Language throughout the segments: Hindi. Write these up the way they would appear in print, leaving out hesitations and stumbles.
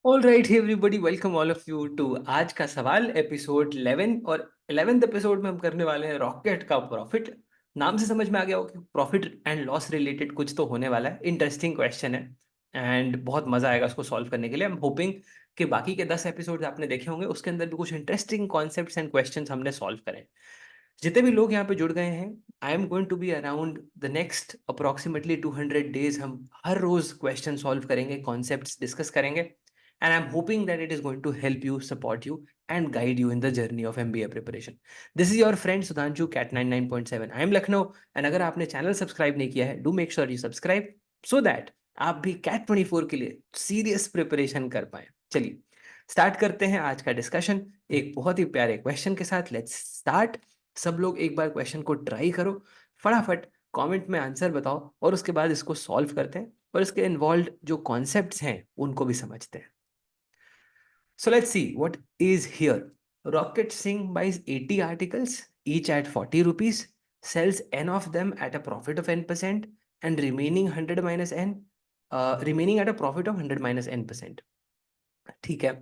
All right everybody, welcome all of you to आज का सवाल एपिसोड 11। और 11th एपिसोड में हम करने वाले हैं रॉकेट का प्रॉफिट। नाम से समझ में आ गया हो कि प्रॉफिट एंड लॉस रिलेटेड कुछ तो होने वाला है। इंटरेस्टिंग क्वेश्चन है एंड बहुत मजा आएगा उसको सॉल्व करने के लिए। आई एम होपिंग कि बाकी के 10 एपिसोड आपने देखे होंगे, उसके अंदर भी कुछ इंटरेस्टिंग कॉन्सेप्ट्स एंड क्वेश्चंस हमने सॉल्व करे। जितने भी लोग यहाँ पे जुड़ गए हैं, I am going to be around the next approximately 200 days. हम हर रोज क्वेश्चन सॉल्व करेंगे, कॉन्सेप्ट्स डिस्कस करेंगे, and I am hoping that it is going to help you, support you and guide you in the journey of MBA preparation. This is your friend Sudhanshu Cat 99.7. I am Lucknow, and अगर आपने चैनल सब्सक्राइब नहीं किया है, do make sure you subscribe so that आप भी कैट 24 के लिए सीरियस प्रिपरेशन कर पाए। चलिए स्टार्ट करते हैं आज का डिस्कशन एक बहुत ही प्यारे क्वेश्चन के साथ। Let's start. सब लोग एक बार क्वेश्चन को ट्राई करो, फटाफट कमेंट में आंसर बताओ, और उसके बाद इसको सॉल्व करते हैं और इसके इन्वॉल्व जो कॉन्सेप्ट्स हैं उनको भी समझते हैं। So let's see what is here. Rocket Singh buys 80 articles, each at 40 rupees, sells n of them at a profit of n%, and remaining 100 minus n, remaining at a profit of 100 minus n%. ठीक है।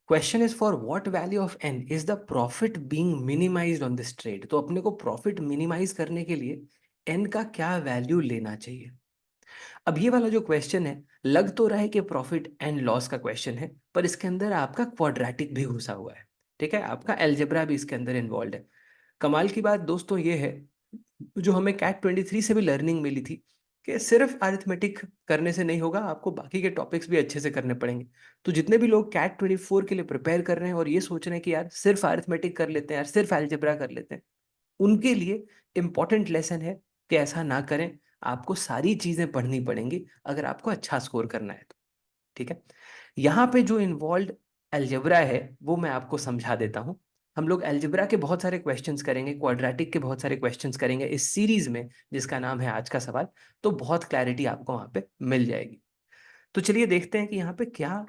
Question is for what value of n is the profit being minimised on this trade. तो अपने को प्रॉफिट मिनिमाइज करने के लिए n का क्या वैल्यू लेना चाहिए। अब ये वाला जो क्वेश्चन है, लग तो रहा है कि प्रॉफिट एंड लॉस का क्वेश्चन है, पर इसके अंदर आपका क्वाड्रेटिक भी घुसा हुआ है। ठीक है, आपका एलजेब्रा भी इसके अंदर इन्वॉल्व है। कमाल की बात दोस्तों ये है, जो हमें कैट 23 से भी लर्निंग मिली थी, कि सिर्फ अरिथमेटिक करने से नहीं होगा, आपको बाकी के टॉपिक्स भी अच्छे से करने पड़ेंगे। तो जितने भी लोग कैट 24 के लिए प्रिपेयर कर रहे हैं और ये सोच रहे हैं कि यार सिर्फ अरिथमेटिक कर लेते हैं, यार सिर्फ एलजेब्रा कर लेते हैं, उनके लिए इंपॉर्टेंट लेसन है कि ऐसा ना करें। आपको सारी चीजें पढ़नी पड़ेंगी अगर आपको अच्छा स्कोर करना है तो। ठीक है, यहाँ पे जो इन्वॉल्व अलजेब्रा है वो मैं आपको समझा देता हूँ। हम लोग अलजेब्रा के बहुत सारे क्वेश्चंस करेंगे, क्वाड्रेटिक के बहुत सारे क्वेश्चंस करेंगे इस सीरीज में जिसका नाम है आज का सवाल। तो बहुत क्लैरिटी आपको वहां पे मिल जाएगी। तो चलिए देखते हैं कि यहाँ पे क्या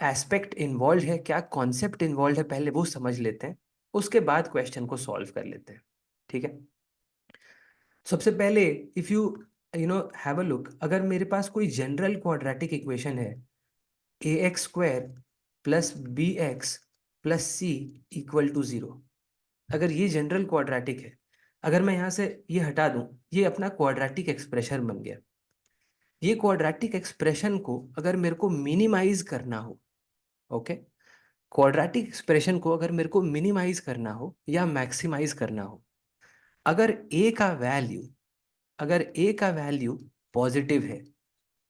एस्पेक्ट इन्वॉल्व है, क्या कॉन्सेप्ट इन्वॉल्व है, पहले वो समझ लेते हैं, उसके बाद क्वेश्चन को सॉल्व कर लेते हैं। ठीक है, सबसे पहले if you have a look, अगर मेरे पास कोई जनरल क्वाड्रेटिक इक्वेशन है, A x square plus B x plus C equal to zero, अगर ये जनरल क्वाड्रेटिक है, अगर मैं यहाँ से ये हटा दूं, ये अपना क्वाड्रेटिक एक्सप्रेशन बन गया। ये क्वाड्रेटिक एक्सप्रेशन को अगर मेरे को मिनिमाइज करना हो, ओके, क्वाड्रेटिक एक्सप्रेशन को अगर मेरे को मिनिमाइज करना हो या मैक्सिमाइज करना हो, अगर ए का वैल्यू अगर ए का वैल्यू पॉजिटिव है,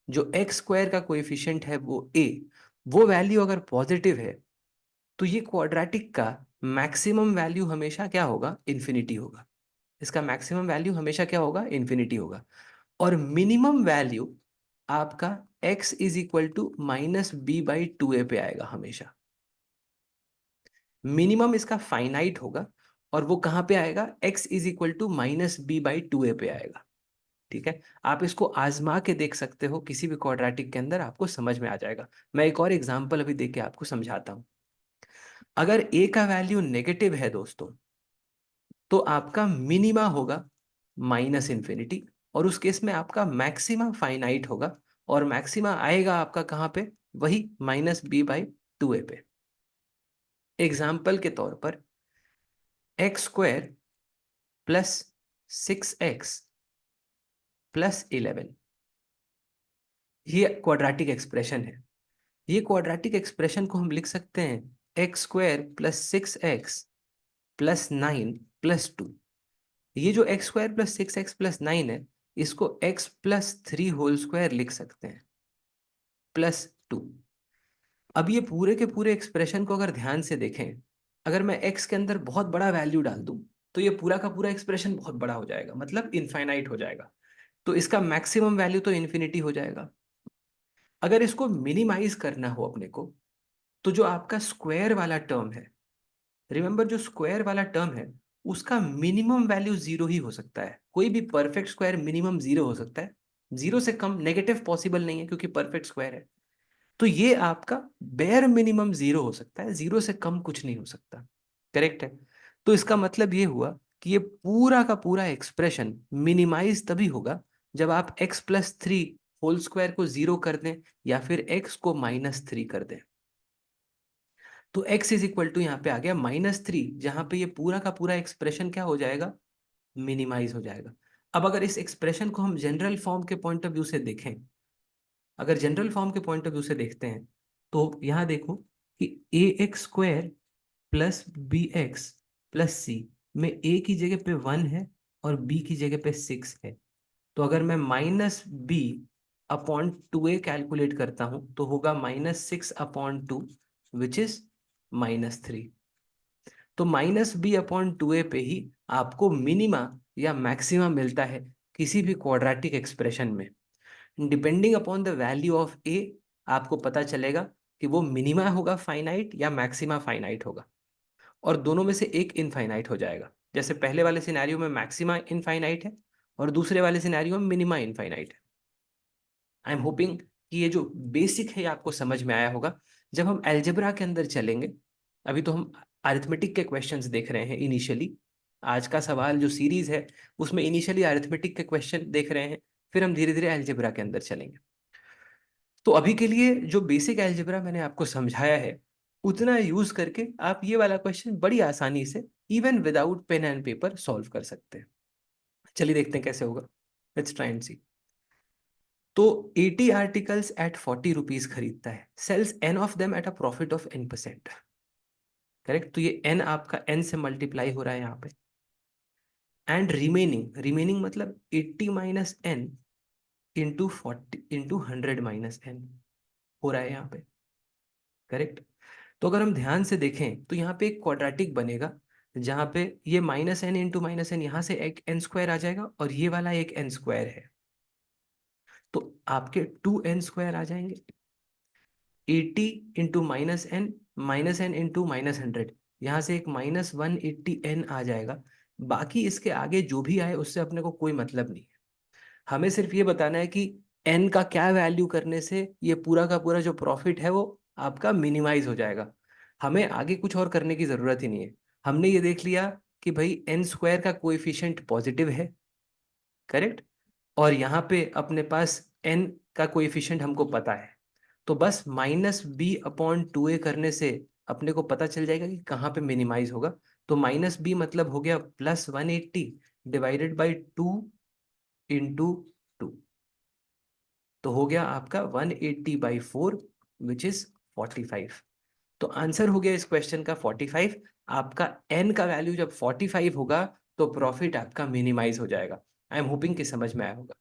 जो एक्स स्क्वायर का कोएफिशिएंट है वो ए, वो वैल्यू अगर पॉजिटिव है, तो ये क्वाड्रेटिक का मैक्सिमम वैल्यू हमेशा क्या होगा, इन्फिनिटी होगा। इसका मैक्सिमम वैल्यू हमेशा क्या होगा, इन्फिनिटी होगा। और मिनिमम वैल्यू आपका x is equal to minus B by two A पे आएगा हमेशा। मिनिमम इसका फाइनाइट होगा और वो कहां पे आएगा, x is equal to minus B by two A पे आएगा। ठीक है, आप इसको आजमा के देख सकते हो किसी भी क्वाड्रेटिक के अंदर, आपको समझ में आ जाएगा। मैं एक और एग्जांपल अभी देके आपको समझाता हूं। अगर a का वैल्यू नेगेटिव है दोस्तों, तो आपका मिनिमा होगा माइनस इन्फिनिटी, और उस केस में आपका मैक्सिमा फाइनाइट होगा, और मैक्सिमा आएगा आपका कहाँ पे, वही minus B by two A पे। एग्जाम्पल के तौर पर x square plus 6x plus 11, ये क्वाड्रेटिक एक्सप्रेशन है। ये क्वाड्रेटिक एक्सप्रेशन को हम लिख सकते हैं x square plus 6x plus 9 plus 2। ये जो x square plus 6x plus 9 है, इसको x प्लस 3 होल स्क्वायर लिख सकते हैं प्लस 2। अब ये पूरे के पूरे एक्सप्रेशन को अगर ध्यान से देखें, अगर मैं x के अंदर बहुत बड़ा वैल्यू डाल दूं, तो ये पूरा का पूरा एक्सप्रेशन बहुत बड़ा हो जाएगा, मतलब इनफाइनाइट हो जाएगा। तो इसका मैक्सिमम वैल्यू तो इन्फिनिटी हो जाएगा। अगर इसको मिनिमाइज करना हो अपने को, तो जो आपका स्क्वायर वाला टर्म है, रिमेंबर जो स्क्वायर वाला टर्म है, उसका मिनिमम वैल्यू जीरो ही हो सकता है। कोई भी परफेक्ट स्क्वायर मिनिमम जीरो हो सकता है, जीरो से कम नेगेटिव पॉसिबल नहीं है क्योंकि परफेक्ट स्क्वायर है। तो ये आपका बेयर मिनिमम जीरो हो सकता है, जीरो से कम कुछ नहीं हो सकता। करेक्ट है। तो इसका मतलब ये हुआ कि ये पूरा का पूरा एक्सप्रेशन मिनिमाइज तभी होगा जब आप x प्लस 3 होल स्क्वायर को 0 कर दें या फिर x को -3 कर दें। तो x इज इक्वल टू यहाँ पे आ गया -3, जहां पे ये पूरा का पूरा एक्सप्रेशन क्या हो जाएगा, मिनिमाइज हो जाएगा। अब अगर इस एक्सप्रेशन को हम जनरल फॉर्म के पॉइंट ऑफ व्यू से देखें, अगर जनरल फॉर्म के पॉइंट ऑफ व्यू से देखते हैं, तो यहाँ देखो कि ax² प्लस bx+c में a की जगह पे 1 है और b की जगह पे 6 है। तो अगर मैं -b/2a कैलकुलेट करता हूं तो होगा -6/2 विच इज -3। तो -b/2a पे ही आपको मिनिमा या मैक्सिमा मिलता है किसी भी क्वाड्रेटिक एक्सप्रेशन में। Depending upon the value of a आपको पता चलेगा कि वो मिनिमा होगा फाइनाइट या मैक्सिमा फाइनाइट होगा, और दोनों में से एक इनफाइनाइट हो जाएगा। जैसे पहले वाले सिनेरियो में मैक्सिमा इनफाइनाइट है और दूसरे वाले सिनेरियो में मिनिमा इनफाइनाइट है। आई एम होपिंग कि ये जो बेसिक है ये आपको समझ में आया होगा। जब हम अलजेब्रा के अंदर चलेंगे, अभी तो हम अरिथमेटिक के क्वेश्चंस देख रहे हैं इनिशियली, आज का सवाल जो सीरीज है उसमें इनिशियली अरिथमेटिक के क्वेश्चन देख रहे हैं, फिर हम धीरे धीरे अलजेब्रा के अंदर चलेंगे। तो अभी के लिए जो बेसिक अलजेब्रा मैंने आपको समझाया है उतना यूज करके आप ये वाला क्वेश्चन बड़ी आसानी से even without pen and paper solve कर सकते हैं। चलिए देखते हैं कैसे होगा। Let's try and see. तो 80 आर्टिकल्स एट 40 रुपीज खरीदता है, sells n of them at a profit of n%। Correct, तो ये n आपका n से मल्टीप्लाई हो रहा है यहाँ पे, एंड रिमेनिंग मतलब 80 minus n into 40 into 100 minus n हो रहा है यहाँ पे। करेक्ट, तो अगर हम ध्यान से देखें तो यहाँ पे एक क्वाड्रेटिक बनेगा जहाँ पे ये -n इंटू -n, यहाँ से एक n² आ जाएगा और ये वाला एक n² है, तो आपके 2n² आ जाएंगे। 80 इंटू -n इंटू -100, यहाँ से एक -180n आ जाएगा। बाकी इसके आगे जो भी आए उससे अपने को कोई मतलब नहीं है, हमें सिर्फ ये बताना है कि n का क्या वैल्यू करने से ये पूरा का पूरा जो प्रॉफिट है वो आपका मिनिमाइज हो जाएगा। हमें आगे कुछ और करने की जरूरत ही नहीं है। हमने ये देख लिया कि भाई n² का कोएफिशिएंट पॉजिटिव है। करेक्ट, और यहाँ पे अपने पास n का कोएफिशिएंट हमको पता है, तो बस -b/2a करने से अपने को पता चल जाएगा कि कहाँ पे मिनिमाइज होगा। तो -b मतलब हो गया +180 डिवाइडेड बाई 2 इंटू 2, तो हो गया आपका 180/4 विच इज 45। तो आंसर हो गया इस क्वेश्चन का 45। आपका n का वैल्यू जब 45 होगा तो प्रॉफिट आपका मिनिमाइज हो जाएगा। आई एम होपिंग कि समझ में आया होगा।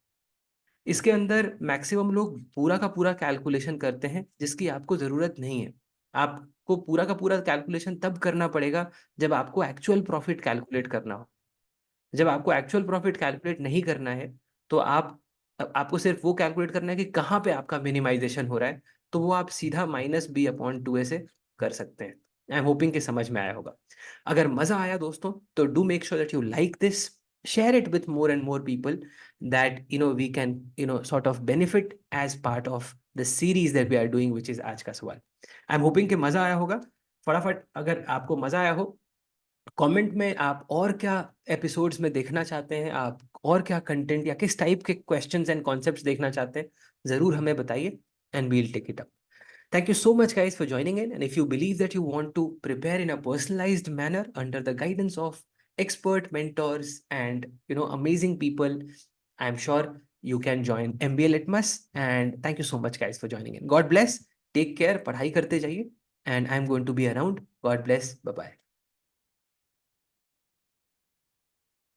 इसके अंदर मैक्सिमम लोग पूरा का पूरा कैलकुलेशन करते हैं जिसकी आपको जरूरत नहीं है। आपको पूरा का पूरा कैलकुलेशन तब करना पड़ेगा जब आपको एक्चुअल प्रॉफिट कैलकुलेट करना हो। जब आपको एक्चुअल प्रॉफिट कैलकुलेट नहीं करना है तो आपको सिर्फ वो कैलकुलेट करना है कि कहाँ पे आपका मिनिमाइजेशन हो रहा है, तो वो आप सीधा -b/2a से कर सकते हैं। आई एम होपिंग कि समझ में आया होगा। अगर मजा आया दोस्तों तो do make sure that you like this, share it with more and more people, that we can sort of benefit as part of the series that we are doing, which is आज का सवाल। आई एम होपिंग कि मजा आया होगा। फटाफट अगर आपको मजा आया हो, कमेंट में आप और क्या एपिसोड्स में देखना चाहते हैं, आप और क्या कंटेंट या किस टाइप के क्वेश्चंस एंड कॉन्सेप्ट्स देखना चाहते हैं, जरूर हमें बताइए and we'll take it up. Thank you so much, guys, for joining in. And if you believe that you want to prepare in a personalized manner under the guidance of expert mentors and amazing people, I'm sure you can join MBA Litmus. And thank you so much, guys, for joining in. God bless. Take care. पढ़ाई करते जाइए. And I'm going to be around. God bless. Bye bye.